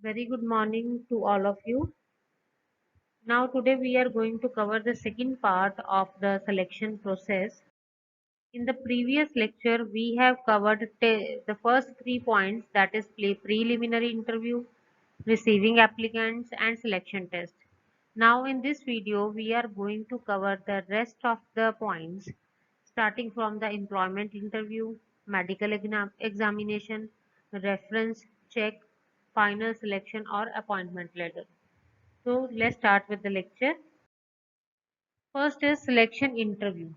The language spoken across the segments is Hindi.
Very good morning to all of you. Now, today we are going to cover the second part of the selection process. In the previous lecture, we have covered the first 3 points, that is preliminary interview, receiving applicants, and selection test. Now, in this video, we are going to cover the rest of the points, starting from the employment interview, medical examination, reference check, final selection or appointment letter. So let's start with the lecture. First is selection interview.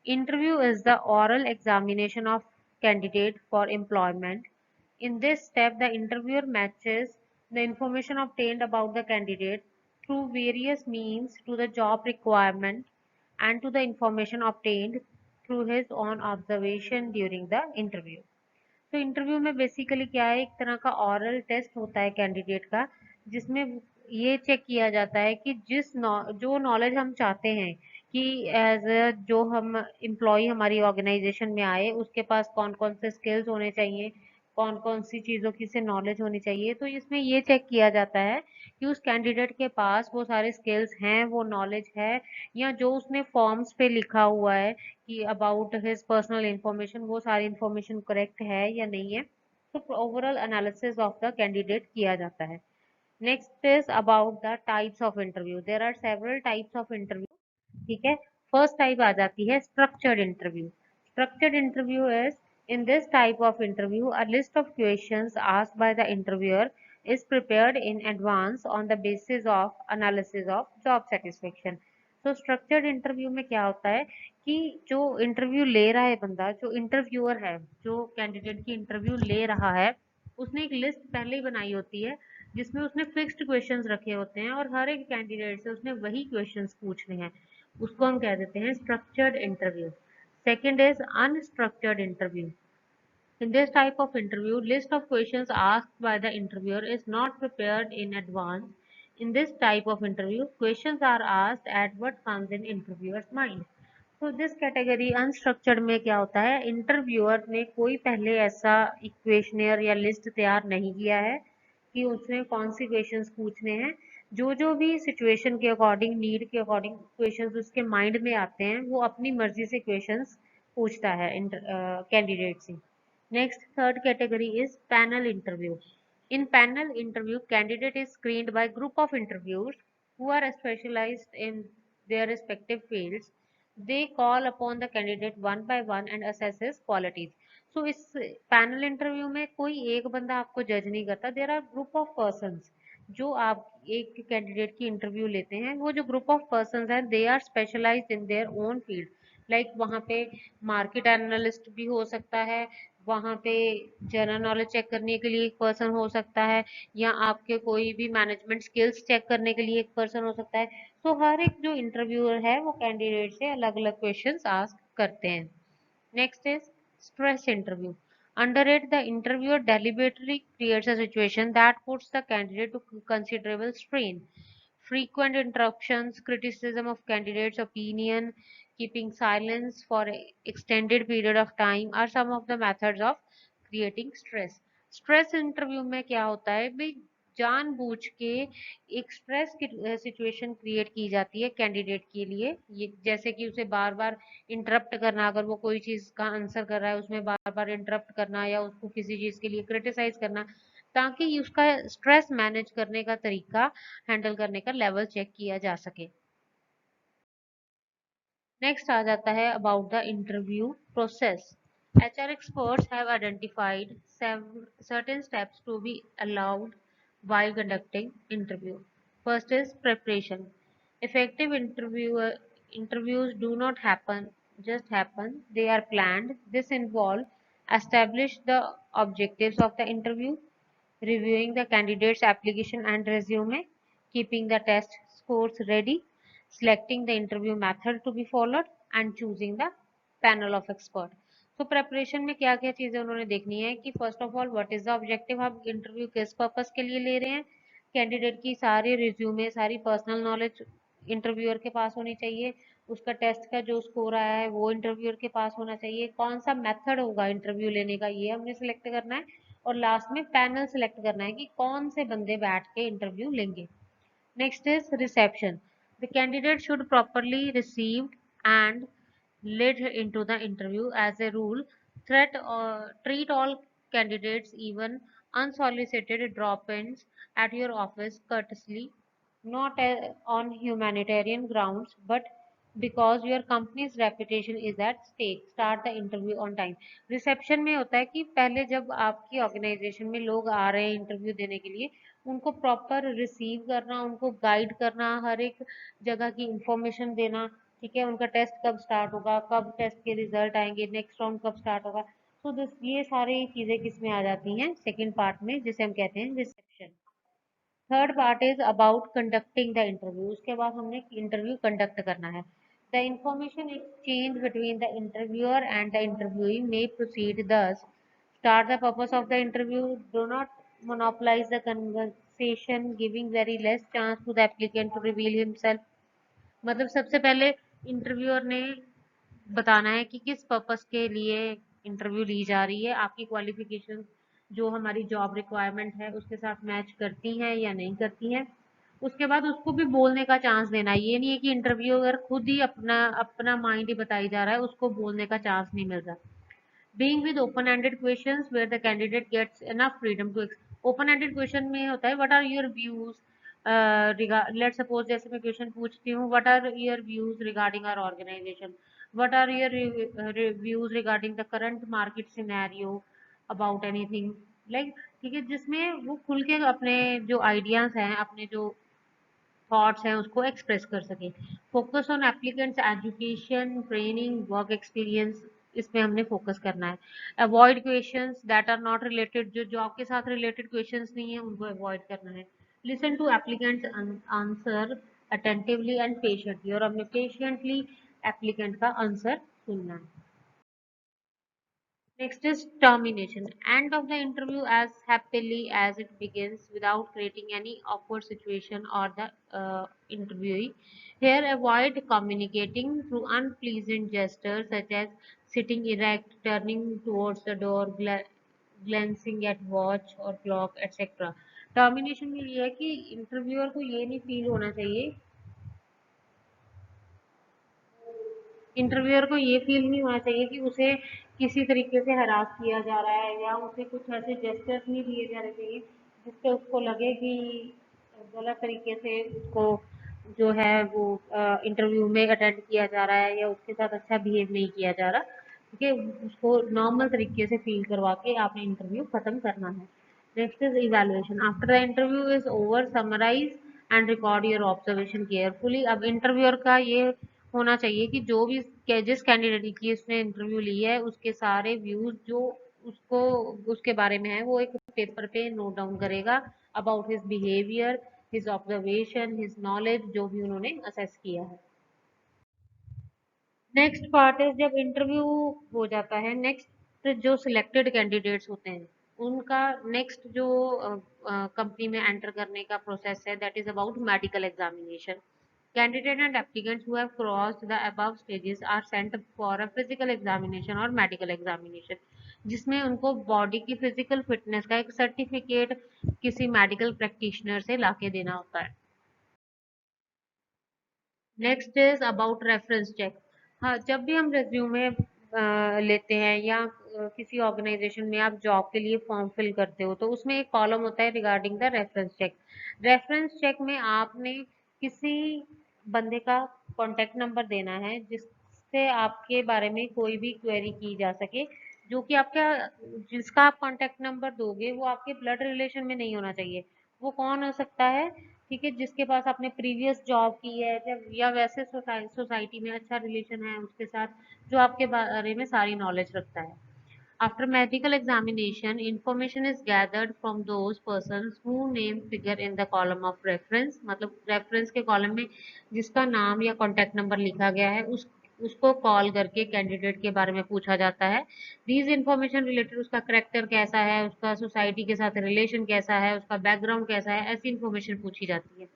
Interview is the oral examination of candidate for employment. In this step, the interviewer matches the information obtained about the candidate through various means to the job requirement and to the information obtained through his own observation during the interview. तो इंटरव्यू में बेसिकली क्या है, एक तरह का ऑरल टेस्ट होता है कैंडिडेट का, जिसमें ये चेक किया जाता है कि जो नॉलेज हम चाहते हैं कि एज जो हम एम्प्लॉय हमारी ऑर्गेनाइजेशन में आए उसके पास कौन कौन से स्किल्स होने चाहिए, कौन कौन सी चीज़ों की से नॉलेज होनी चाहिए। तो इसमें ये चेक किया जाता है कि उस कैंडिडेट के पास वो सारे स्किल्स हैं, वो नॉलेज है, या जो उसने फॉर्म्स पे लिखा हुआ है कि अबाउट हिज पर्सनल इंफॉर्मेशन, वो सारी इंफॉर्मेशन करेक्ट है या नहीं है। तो overall analysis of the candidate किया जाता है। Next is about the types of interview. There are several types of interview. ठीक है, फर्स्ट टाइप आ जाती है structured interview. Structured interview is, in this type of interview, a list of questions asked by the interviewer is prepared in advance on the basis of analysis of job satisfaction. तो स्ट्रक्चर्ड इंटरव्यू में क्या होता है कि जो इंटरव्यू ले रहा है बंदा, जो इंटरव्यूअर है, जो कैंडिडेट की इंटरव्यू ले रहा है, उसने एक लिस्ट पहले ही बनाई होती है जिसमें उसने फिक्स्ड क्वेश्चंस रखे होते हैं और हर एक कैंडिडेट से उसने वही क्वेश्चंस पूछने हैं। उसको हम कह देते हैं structured interview. Second is unstructured interview. In this type of interview, list of questions asked by the interviewer is not prepared in advance. In this type of interview, questions are asked at what comes in interviewer's mind. तो दिस कैटेगरी अनस्ट्रक्चर्ड में क्या होता है, इंटरव्यूअर ने कोई पहले ऐसा इक्वेशनियर या लिस्ट तैयार नहीं किया है कि उसने कौन सी क्वेश्चंस पूछने हैं। जो जो भी सिचुएशन के अकॉर्डिंग, नीड के अकॉर्डिंग क्वेश्चंस उसके माइंड में आते हैं, वो अपनी मर्जी से क्वेश्चंस पूछता है कैंडिडेट से। Next, third category is panel interview. In panel interview, candidate is screened by group of interviewers who are specialized in their respective fields. They call upon the candidate one by one and assess his qualities. So इस पैनल इंटरव्यू में कोई एक बंदा आपको जज नहीं करता, there are group of persons जो आप एक कैंडिडेट की इंटरव्यू लेते हैं। वो जो ग्रुप ऑफ पर्सन्स हैं, they are specialized in their own field. Like वहाँ पे मार्केट एनालिस्ट भी हो सकता है, वहाँ पे जनरल नॉलेज चेक करने के लिए एक पर्सन हो सकता है, या आपके कोई भी मैनेजमेंट स्किल्स चेक करने के लिए एक पर्सन हो सकता है। तो हर एक जो इंटरव्यूअर है वो कैंडिडेट से अलग अलग क्वेश्चंस आस्क करते हैं। Next is stress interview. Under it, the interviewer deliberately creates a situation that puts the candidate to considerable strain. Frequent interruptions, criticism of candidate's opinion, keeping silence for an extended period of time are some of the methods of creating stress. Stress interview में क्या होता है भाई, जानबूझ के एक स्ट्रेस की सिचुएशन क्रिएट की जाती है कैंडिडेट के लिए। ये जैसे कि उसे बार बार इंटरप्ट करना, अगर वो कोई चीज का आंसर कर रहा है उसमें बार बार इंटरप्ट करना, या उसको किसी चीज के लिए क्रिटिसाइज करना, ताकि उसका स्ट्रेस मैनेज करने का तरीका, हैंडल करने का लेवल चेक किया जा सके। नेक्स्ट आ जाता है about the interview process. HR experts have identified certain steps to be allowed while conducting interview. First is preparation. Effective interviews do not just happen, they are planned. This involves establish the objectives of the interview, reviewing the candidate's application and resume, keeping the test scores ready, selecting the interview method to be followed, and choosing the panel of expert. तो प्रेपरेशन में क्या क्या चीजें उन्होंने देखनी है कि first of all what is the objective, आप इंटरव्यू किस पर्पस के लिए ले रहे हैं। कैंडिडेट की सारी रिज्यूमे, सारी पर्सनल नॉलेज इंटरव्यूअर के पास होनी चाहिए। उसका टेस्ट का जो स्कोर आया है वो इंटरव्यूअर के पास होना चाहिए। कौन सा मेथड होगा इंटरव्यू लेने का, ये हमने सिलेक्ट करना है। और लास्ट में पैनल सेलेक्ट करना है कि कौन से बंदे बैठ के इंटरव्यू लेंगे। Next is reception. The candidate should properly received and led into the interview. As a rule, treat all candidates, even unsolicited drop-ins at your office courteously, not on humanitarian grounds, but because your company's reputation is at stake. Start the interview on time. Reception में होता है कि पहले जब आपकी ऑर्गेनाइजेशन में लोग आ रहे हैं इंटरव्यू देने के लिए, उनको प्रॉपर रिसीव करना, उनको गाइड करना, हर एक जगह की इंफॉर्मेशन देना, ठीक है, उनका टेस्ट कब स्टार्ट होगा, कब टेस्ट के रिजल्ट आएंगे, नेक्स्ट राउंड कब स्टार्ट होगा। तो दिस ये सारी चीजें किसमें आ जाती हैं, सेकंड पार्ट में, जिसे हम कहते हैं reception. Third part is about conducting the interview. उसके बाद हमने इंटरव्यू कंडक्ट करना है। The information exchange between the interviewer and the interviewee may proceed दस। Start the purpose of the interview. Do not monopolize the conversation, giving very less chance to the applicant to reveal himself. मतलब सबसे पहले इंटरव्यूअर ने बताना है कि किस पर्पस के लिए इंटरव्यू ली जा रही है, आपकी क्वालिफिकेशन जो हमारी जॉब रिक्वायरमेंट है उसके साथ मैच करती हैं या नहीं करती हैं। उसके बाद उसको भी बोलने का चांस देना है। ये नहीं है कि इंटरव्यूअर खुद ही अपना अपना माइंड ही बताई जा रहा है, उसको बोलने का चांस नहीं मिल रहा। Being with open-ended questions where the candidate gets enough freedom to open-ended question में होता है what are your views let's suppose जैसे मैं क्वेश्चन पूछती हूँ what are your views regarding our organization, what are your views regarding the current market scenario about anything, like ठीक है, जिसमें वो खुल के अपने जो आइडियाज हैं, अपने जो थॉट्स हैं उसको एक्सप्रेस कर सके। Focus on applicants education, training, work experience, इसमें हमने फोकस करना है। Avoid questions that are not related, जो जॉब के साथ रिलेटेड क्वेश्चंस नहीं है उनको अवॉइड करना है। Listen to applicants answer attentively and patiently, और हमने पेशेंटली एप्लीकेंट का आंसर सुनना है। Next is termination. End of the interview as happily as it begins without creating any awkward situation or the interviewee. Here, avoid communicating through unpleasant gestures such as sitting erect, turning towards the door, glancing at watch or clock, etc. Termination में ये है कि इंटरव्यूअर को ये नहीं फील होना चाहिए, इंटरव्यूअर को ये फील नहीं होना चाहिए कि उसे किसी तरीके से हरास किया जा रहा है या उसे कुछ ऐसे जेस्चर्स नहीं दिए जाने चाहिए जिससे उसको लगे कि गलत तरीके से उसको जो है वो इंटरव्यू में अटेंड किया जा रहा है या उसके साथ अच्छा बिहेव नहीं किया जा रहा। ठीक है, उसको नॉर्मल तरीके से फील करवा के आपने इंटरव्यू खत्म करना है। Next is evaluation. After the interview is over, summarize and record your observation carefully. अब इंटरव्यूअर का ये होना चाहिए कि जो भी जिस कैंडिडेट की उसने इंटरव्यू ली है उसके सारे व्यूज जो उसको उसके बारे में है वो एक पेपर पे नोट डाउन करेगा, about his behaviour, his observation, his knowledge, जो भी उन्होंने असेस किया है। नेक्स्ट पार्ट है जब इंटरव्यू हो जाता है, नेक्स्ट जो सिलेक्टेड कैंडिडेट्स होते हैं उनका नेक्स्ट जो कंपनी में एंटर करने का प्रोसेस है, that is about medical examination. Candidate and applicants who have crossed the above stages are sent for a physical examination और medical examination, जिसमें उनको बॉडी की फिजिकल फिटनेस का एक सर्टिफिकेट किसी मेडिकल प्रैक्टिशनर से लाके देना होता है। Next is about reference check. हाँ, जब भी हम रेज्यूमे लेते हैं या किसी ऑर्गेनाइजेशन में आप जॉब के लिए फॉर्म फिल करते हो तो उसमें एक कॉलम होता है regarding the reference check. Reference check में आपने किसी बंदे का कॉन्टेक्ट नंबर देना है जिससे आपके बारे में कोई भी क्वेरी की जा सके, जो कि आपका जिसका आप कॉन्टेक्ट नंबर दोगे वो आपके ब्लड रिलेशन में नहीं होना चाहिए। वो कौन हो सकता है, ठीक है, जिसके पास आपने प्रीवियस जॉब की है या वैसे सोसाइटी में अच्छा रिलेशन है उसके साथ, जो आपके बारे में सारी नॉलेज रखता है। After medical examination information is gathered from those persons who name figure in the column of reference, मतलब रेफरेंस के कॉलम में जिसका नाम या कॉन्टेक्ट नंबर लिखा गया है उसको कॉल करके कैंडिडेट के बारे में पूछा जाता है। दीज इंफॉर्मेशन रिलेटेड, उसका करेक्टर कैसा है, उसका सोसाइटी के साथ रिलेशन कैसा है, उसका बैकग्राउंड कैसा है, ऐसी इंफॉर्मेशन पूछी जाती है।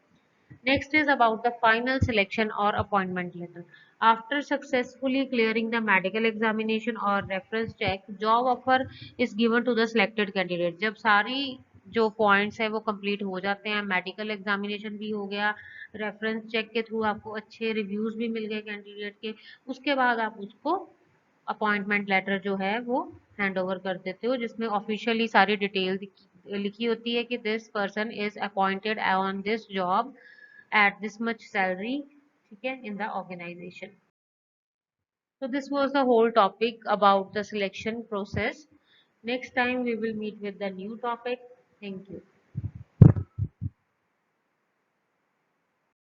Next is about the final selection or appointment letter. After successfully clearing the medical examination or reference check, job offer is given to the selected candidate. जब सारी जो पॉइंट्स है वो कंप्लीट हो जाते हैं, मेडिकल एग्जामिनेशन भी हो गया, रेफरेंस चेक के थ्रू आपको अच्छे रिव्यूज भी मिल गए कैंडिडेट के, उसके बाद आप उसको अपॉइंटमेंट लेटर जो है वो हैंड ओवर कर देते हो, जिसमें ऑफिशियली सारी डिटेल लिखी होती है कि this person is appointed on this job at this much salary, ठीक है, in the organization. So this was the whole topic about the selection process. Next time we will meet with the new topic. Thank you.